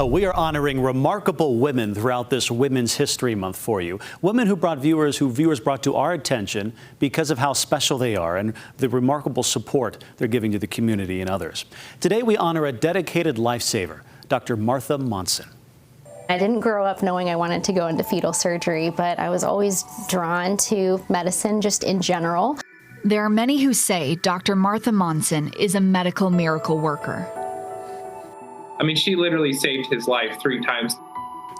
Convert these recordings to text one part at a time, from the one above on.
We are honoring remarkable women throughout this Women's History Month for you. Women who viewers brought to our attention because of how special they are and the remarkable support they're giving to the community and others. Today we honor a dedicated lifesaver, Dr. Martha Monson. I didn't grow up knowing I wanted to go into fetal surgery, but I was always drawn to medicine just in general. There are many who say Dr. Martha Monson is a medical miracle worker. I mean, she literally saved his life 3 times.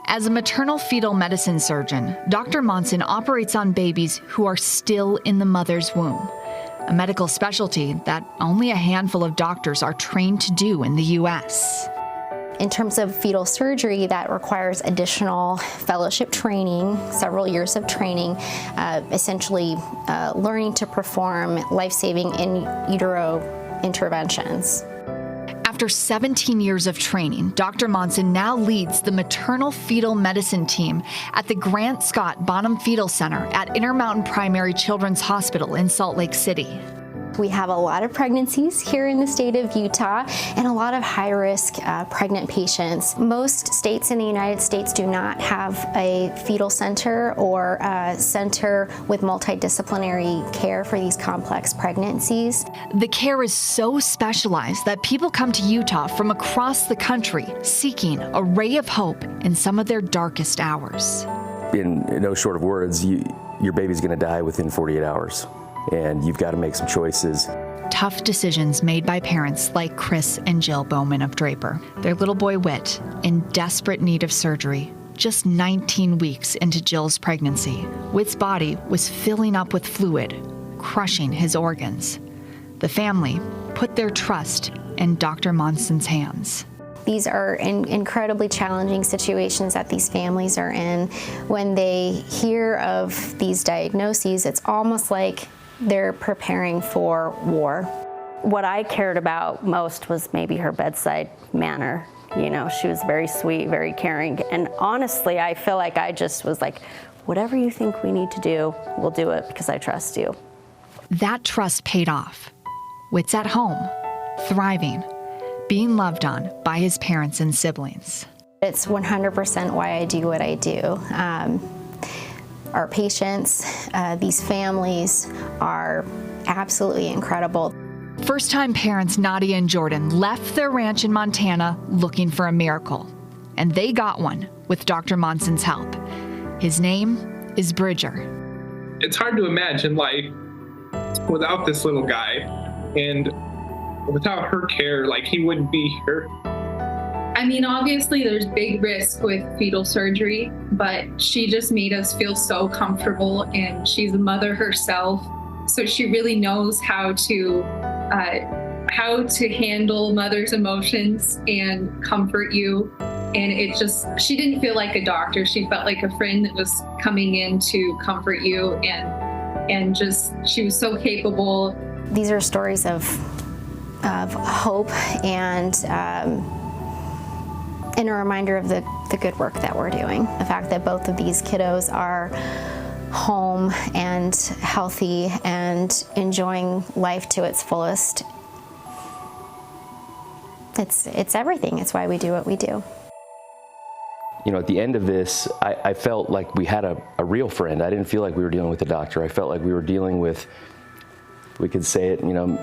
As a maternal fetal medicine surgeon, Dr. Monson operates on babies who are still in the mother's womb, a medical specialty that only a handful of doctors are trained to do in the U.S. In terms of fetal surgery, that requires additional fellowship training, several years of training, essentially learning to perform life-saving in utero interventions. After 17 years of training, Dr. Monson now leads the maternal fetal medicine team at the Grant Scott Bonham Fetal Center at Intermountain Primary Children's Hospital in Salt Lake City. We have a lot of pregnancies here in the state of Utah and a lot of high-risk pregnant patients. Most states in the United States do not have a fetal center or a center with multidisciplinary care for these complex pregnancies. The care is so specialized that people come to Utah from across the country seeking a ray of hope in some of their darkest hours. In no short of words, your baby's going to die within 48 hours. And you've got to make some choices. Tough decisions made by parents like Chris and Jill Bowman of Draper. Their little boy Whit, in desperate need of surgery, just 19 weeks into Jill's pregnancy. Whit's body was filling up with fluid, crushing his organs. The family put their trust in Dr. Monson's hands. These are incredibly challenging situations that these families are in. When they hear of these diagnoses, it's almost like they're preparing for war. What I cared about most was maybe her bedside manner. You know, she was very sweet, very caring. And honestly, I feel like I just was like, whatever you think we need to do, we'll do it because I trust you. That trust paid off. Whit's at home, thriving, being loved on by his parents and siblings. It's 100% why I do what I do. Our patients, these families are absolutely incredible. First-time parents Nadia and Jordan left their ranch in Montana looking for a miracle. And they got one with Dr. Monson's help. His name is Bridger. It's hard to imagine life without this little guy. And without her care, like, he wouldn't be here. I mean, obviously there's big risk with fetal surgery, but she just made us feel so comfortable, and she's a mother herself. So she really knows how to handle mother's emotions and comfort you. And she didn't feel like a doctor. She felt like a friend that was coming in to comfort you, and she was so capable. These are stories of hope and a reminder of the good work that we're doing. The fact that both of these kiddos are home and healthy and enjoying life to its fullest. It's everything. It's why we do what we do. You know, at the end of this, I felt like we had a real friend. I didn't feel like we were dealing with a doctor. I felt like we were dealing with, we could say it, you know,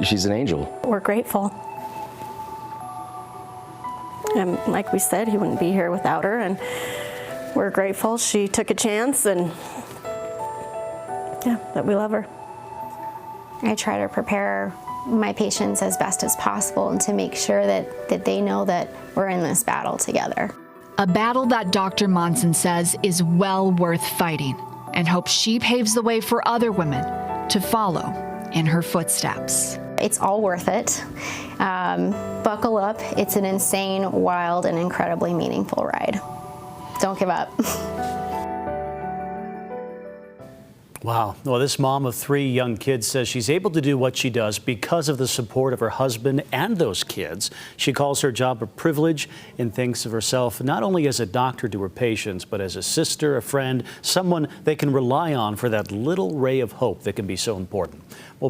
she's an angel. We're grateful. And like we said, he wouldn't be here without her, and we're grateful she took a chance, and yeah, that we love her. I try to prepare my patients as best as possible and to make sure that they know that we're in this battle together. A battle that Dr. Monson says is well worth fighting, and hopes she paves the way for other women to follow in her footsteps. It's all worth it. Buckle up. It's an insane, wild, and incredibly meaningful ride. Don't give up. Wow. Well, this mom of 3 young kids says she's able to do what she does because of the support of her husband and those kids. She calls her job a privilege and thinks of herself not only as a doctor to her patients, but as a sister, a friend, someone they can rely on for that little ray of hope that can be so important. Well,